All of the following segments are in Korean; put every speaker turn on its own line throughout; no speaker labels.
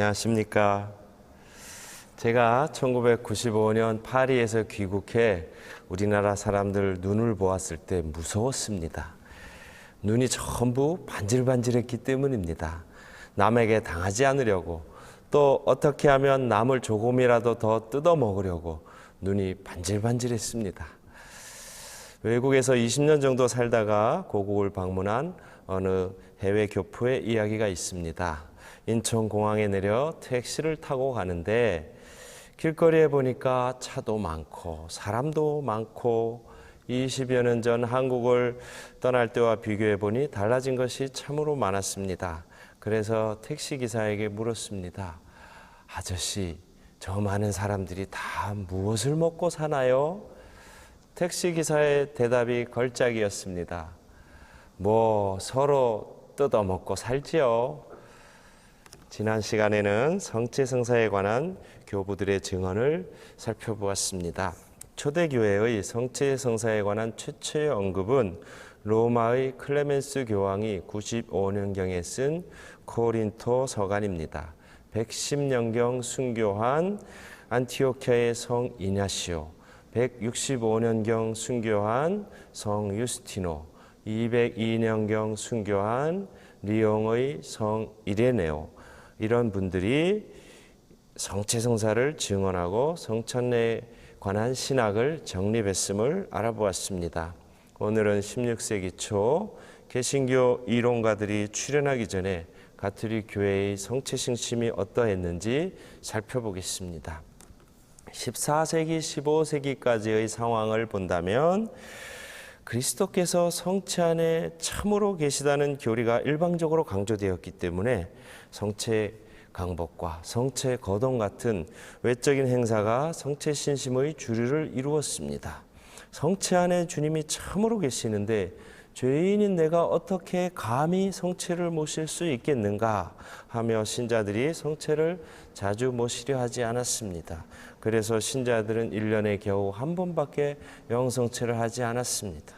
안녕하십니까. 제가 1995년 파리에서 귀국해 우리나라 사람들 눈을 보았을 때 무서웠습니다. 눈이 전부 반질반질했기 때문입니다. 남에게 당하지 않으려고, 또 어떻게 하면 남을 조금이라도 더 뜯어먹으려고 눈이 반질반질했습니다. 외국에서 20년 정도 살다가 고국을 방문한 어느 해외 교포의 이야기가 있습니다. 인천공항에 내려 택시를 타고 가는데 길거리에 보니까 차도 많고 사람도 많고 20여 년 전 한국을 떠날 때와 비교해 보니 달라진 것이 참으로 많았습니다. 그래서 택시기사에게 물었습니다. 아저씨, 저 많은 사람들이 다 무엇을 먹고 사나요? 택시기사의 대답이 걸작이었습니다. 뭐 서로 뜯어먹고 살지요. 지난 시간에는 성체성사에 관한 교부들의 증언을 살펴보았습니다. 초대교회의 성체성사에 관한 최초의 언급은 로마의 클레멘스 교황이 95년경에 쓴 코린토 서간입니다. 110년경 순교한 안티오키아의 성 이냐시오, 165년경 순교한 성 유스티노, 202년경 순교한 리옹의 성 이레네오, 이런 분들이 성체성사를 증언하고 성찬례에 관한 신학을 정립했음을 알아보았습니다. 오늘은 16세기 초 개신교 이론가들이 출현하기 전에 가톨릭 교회의 성체 신심이 어떠했는지 살펴보겠습니다. 14세기, 15세기까지의 상황을 본다면 그리스도께서 성체 안에 참으로 계시다는 교리가 일방적으로 강조되었기 때문에 성체 강복과 성체 거동 같은 외적인 행사가 성체 신심의 주류를 이루었습니다. 성체 안에 주님이 참으로 계시는데 죄인인 내가 어떻게 감히 성체를 모실 수 있겠는가 하며 신자들이 성체를 자주 모시려 하지 않았습니다. 그래서 신자들은 1년에 겨우 한 번밖에 영성체를 하지 않았습니다.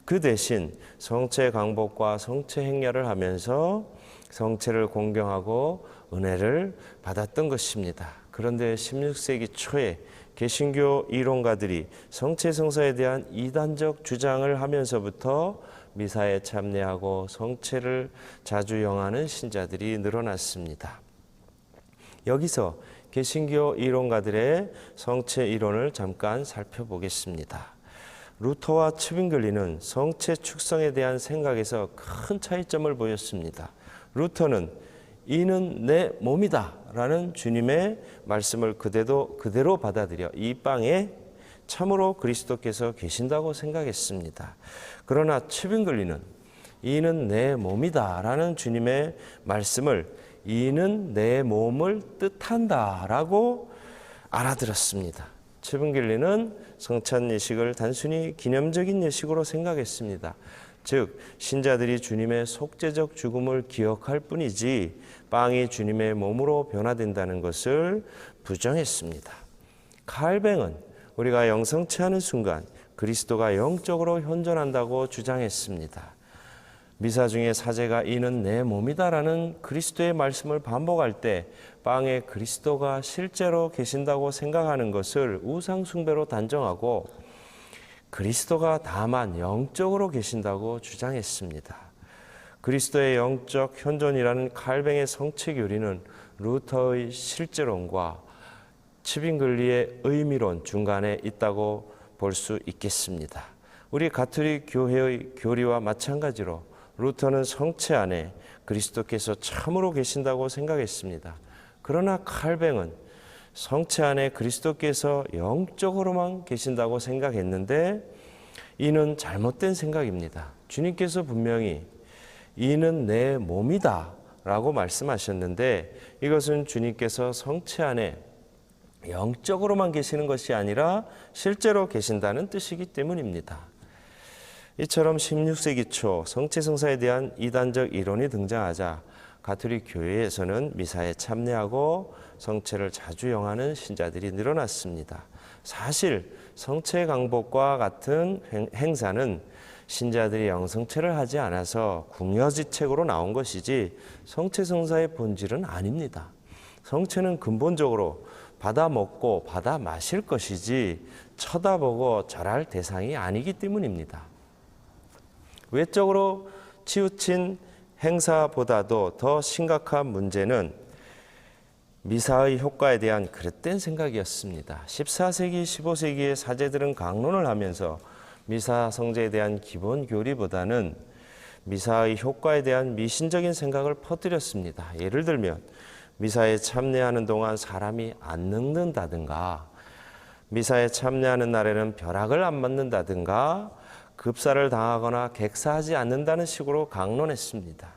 그 대신 성체 강복과 성체 행렬을 하면서 성체를 공경하고 은혜를 받았던 것입니다. 그런데 16세기 초에 개신교 이론가들이 성체성사에 대한 이단적 주장을 하면서부터 미사에 참여하고 성체를 자주 영하는 신자들이 늘어났습니다. 여기서 개신교 이론가들의 성체 이론을 잠깐 살펴보겠습니다. 루터와 츠빙글리는 성체 축성에 대한 생각에서 큰 차이점을 보였습니다. 루터는 이는 내 몸이다 라는 주님의 말씀을 그대로 받아들여 이 땅에 참으로 그리스도께서 계신다고 생각했습니다. 그러나 츠빙글리는 이는 내 몸이다 라는 주님의 말씀을 이는 내 몸을 뜻한다 라고 알아들었습니다. 츠빙글리는 성찬 예식을 단순히 기념적인 예식으로 생각했습니다. 즉 신자들이 주님의 속죄적 죽음을 기억할 뿐이지 빵이 주님의 몸으로 변화된다는 것을 부정했습니다. 칼뱅은 우리가 영성체하는 순간 그리스도가 영적으로 현존한다고 주장했습니다. 미사 중에 사제가 이는 내 몸이다라는 그리스도의 말씀을 반복할 때 빵에 그리스도가 실제로 계신다고 생각하는 것을 우상 숭배로 단정하고 그리스도가 다만 영적으로 계신다고 주장했습니다. 그리스도의 영적 현존이라는 칼뱅의 성체 교리는 루터의 실제론과 츠빙글리의 의미론 중간에 있다고 볼 수 있겠습니다. 우리 가톨릭 교회의 교리와 마찬가지로 루터는 성체 안에 그리스도께서 참으로 계신다고 생각했습니다. 그러나 칼뱅은 성체 안에 그리스도께서 영적으로만 계신다고 생각했는데 이는 잘못된 생각입니다. 주님께서 분명히 이는 내 몸이다 라고 말씀하셨는데 이것은 주님께서 성체 안에 영적으로만 계시는 것이 아니라 실제로 계신다는 뜻이기 때문입니다. 이처럼 16세기 초 성체성사에 대한 이단적 이론이 등장하자 가톨릭 교회에서는 미사에 참여하고 성체를 자주 영하는 신자들이 늘어났습니다. 사실 성체 강복과 같은 행사는 신자들이 영성체를 하지 않아서 궁여지책으로 나온 것이지 성체성사의 본질은 아닙니다. 성체는 근본적으로 받아 먹고 받아 마실 것이지 쳐다보고 절할 대상이 아니기 때문입니다. 외적으로 치우친 행사보다도 더 심각한 문제는 미사의 효과에 대한 그릇된 생각이었습니다. 14세기, 15세기의 사제들은 강론을 하면서 미사 성제에 대한 기본 교리보다는 미사의 효과에 대한 미신적인 생각을 퍼뜨렸습니다. 예를 들면 미사에 참여하는 동안 사람이 안 늙는다든가, 미사에 참여하는 날에는 벼락을 안 맞는다든가, 급사를 당하거나 객사하지 않는다는 식으로 강론했습니다.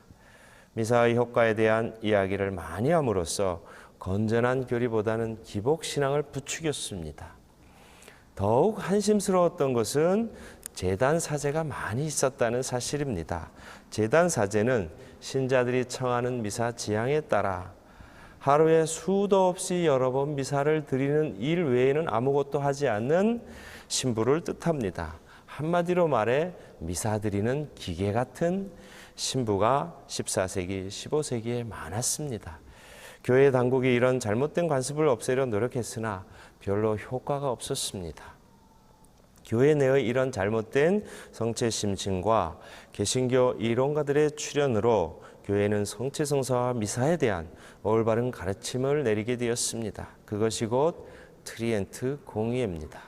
미사의 효과에 대한 이야기를 많이 함으로써 건전한 교리보다는 기복신앙을 부추겼습니다. 더욱 한심스러웠던 것은 제단 사제가 많이 있었다는 사실입니다. 제단 사제는 신자들이 청하는 미사 지향에 따라 하루에 수도 없이 여러 번 미사를 드리는 일 외에는 아무것도 하지 않는 신부를 뜻합니다. 한마디로 말해 미사 드리는 기계 같은 신부가 14세기, 15세기에 많았습니다. 교회 당국이 이런 잘못된 관습을 없애려 노력했으나 별로 효과가 없었습니다. 교회 내의 이런 잘못된 성체 심신과 개신교 이론가들의 출현으로 교회는 성체 성사와 미사에 대한 올바른 가르침을 내리게 되었습니다. 그것이 곧 트리엔트 공의회입니다.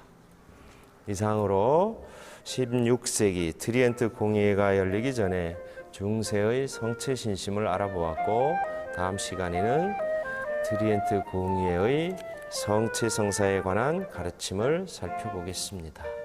이상으로 16세기 트리엔트 공의회가 열리기 전에 중세의 성체 신심을 알아보았고, 다음 시간에는 트리엔트 공의회의 성체 성사에 관한 가르침을 살펴보겠습니다.